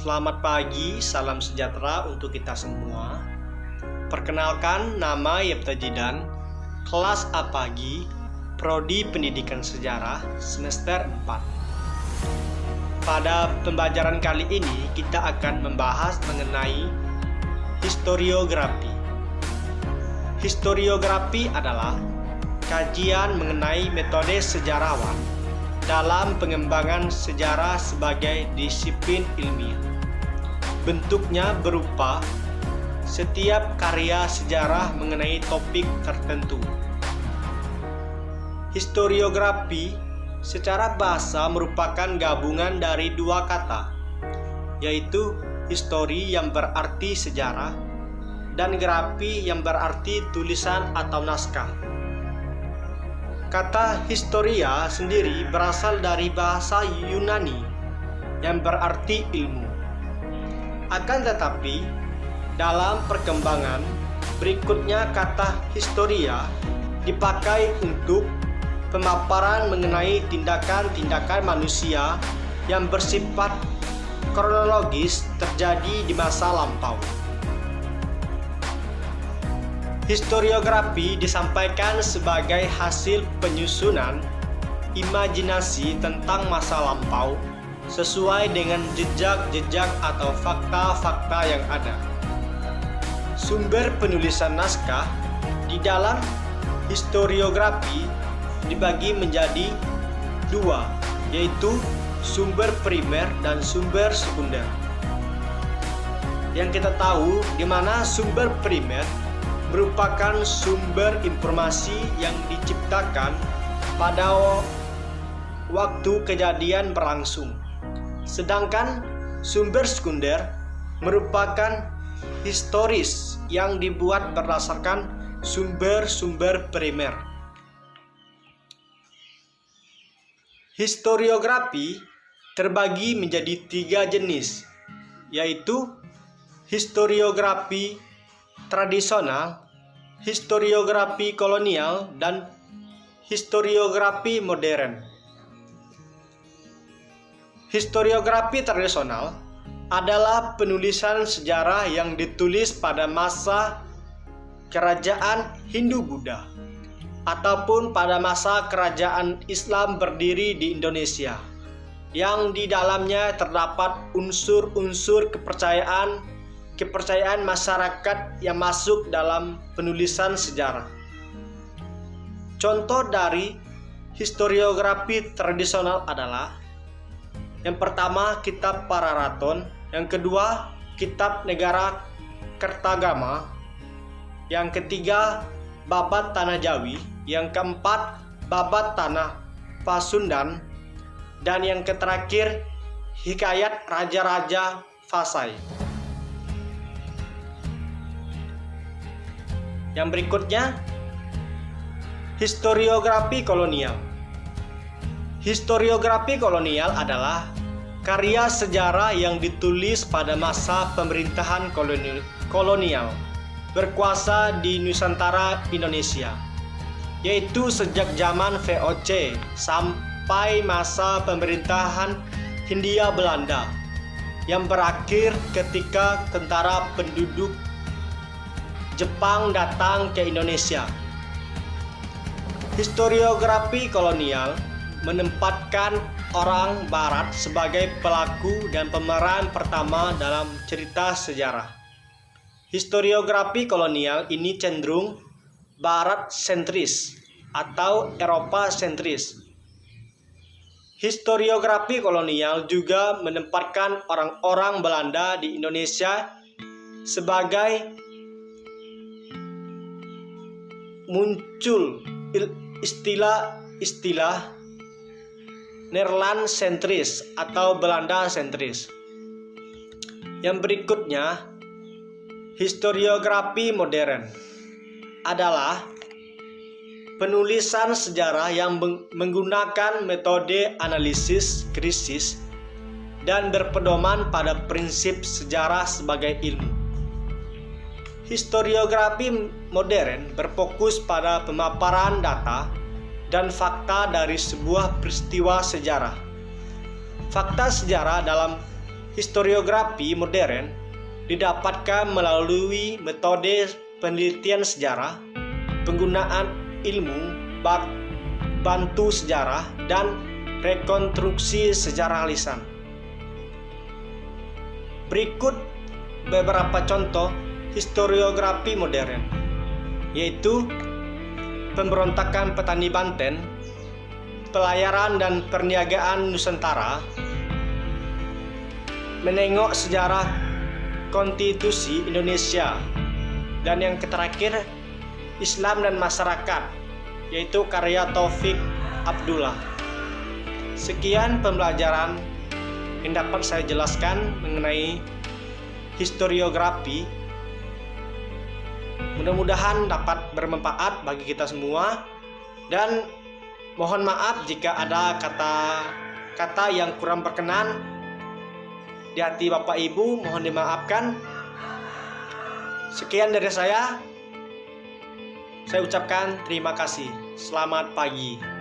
Selamat pagi, salam sejahtera untuk kita semua. Perkenalkan, nama Yepta Jidan, kelas A pagi, Prodi Pendidikan Sejarah, semester 4. Pada pembelajaran kali ini, kita akan membahas mengenai historiografi. Historiografi adalah kajian mengenai metode sejarawan dalam pengembangan sejarah sebagai disiplin ilmiah. Bentuknya berupa setiap karya sejarah mengenai topik tertentu. Historiografi secara bahasa merupakan gabungan dari dua kata, yaitu histori yang berarti sejarah dan grafi yang berarti tulisan atau naskah. Kata historia sendiri berasal dari bahasa Yunani yang berarti ilmu. Akan tetapi, dalam perkembangan berikutnya kata historia dipakai untuk pemaparan mengenai tindakan-tindakan manusia yang bersifat kronologis terjadi di masa lampau. Historiografi disampaikan sebagai hasil penyusunan imajinasi tentang masa lampau sesuai dengan jejak-jejak atau fakta-fakta yang ada. Sumber penulisan naskah di dalam historiografi dibagi menjadi dua, yaitu sumber primer dan sumber sekunder. Yang kita tahu di mana sumber primer merupakan sumber informasi yang diciptakan pada waktu kejadian berlangsung. Sedangkan sumber sekunder merupakan historis yang dibuat berdasarkan sumber-sumber primer. Historiografi terbagi menjadi tiga jenis, yaitu historiografi tradisional, historiografi kolonial, dan historiografi modern. Historiografi tradisional adalah penulisan sejarah yang ditulis pada masa kerajaan Hindu-Buddha ataupun pada masa kerajaan Islam berdiri di Indonesia, yang di dalamnya terdapat unsur-unsur kepercayaan masyarakat yang masuk dalam penulisan sejarah. Contoh dari historiografi tradisional adalah: yang pertama, kitab Pararaton; yang kedua, kitab Negara Kertagama; yang ketiga, Babat Tanah Jawi; yang keempat, Babat Tanah Pasundan; dan yang terakhir, Hikayat Raja-Raja Fasai. Yang berikutnya, historiografi kolonial. Historiografi kolonial adalah karya sejarah yang ditulis pada masa pemerintahan kolonial berkuasa di Nusantara Indonesia, yaitu sejak zaman VOC sampai masa pemerintahan Hindia Belanda yang berakhir ketika tentara penduduk Jepang datang ke Indonesia. Historiografi kolonial menempatkan orang Barat sebagai pelaku dan pemeran pertama dalam cerita sejarah. Historiografi kolonial ini cenderung Barat sentris atau Eropa sentris. Historiografi kolonial juga menempatkan orang-orang Belanda di Indonesia sebagai muncul istilah Nederland sentris atau Belanda sentris. Yang berikutnya, historiografi modern adalah penulisan sejarah yang menggunakan metode analisis krisis dan berpedoman pada prinsip sejarah sebagai ilmu. Historiografi modern berfokus pada pemaparan data dan fakta dari sebuah peristiwa sejarah. Fakta sejarah dalam Historiografi modern didapatkan melalui metode penelitian sejarah, penggunaan ilmu bantu sejarah, dan rekonstruksi sejarah lisan. Berikut beberapa contoh historiografi modern, yaitu pemberontakan petani Banten, pelayaran dan perniagaan Nusantara, menengok sejarah konstitusi Indonesia, dan yang terakhir Islam dan masyarakat, yaitu karya Taufik Abdullah. Sekian pembelajaran yang dapat saya jelaskan mengenai historiografi. Mudah-mudahan dapat bermanfaat bagi kita semua, dan mohon maaf jika ada kata-kata yang kurang berkenan di hati Bapak Ibu, mohon dimaafkan. Sekian dari saya ucapkan terima kasih. Selamat pagi.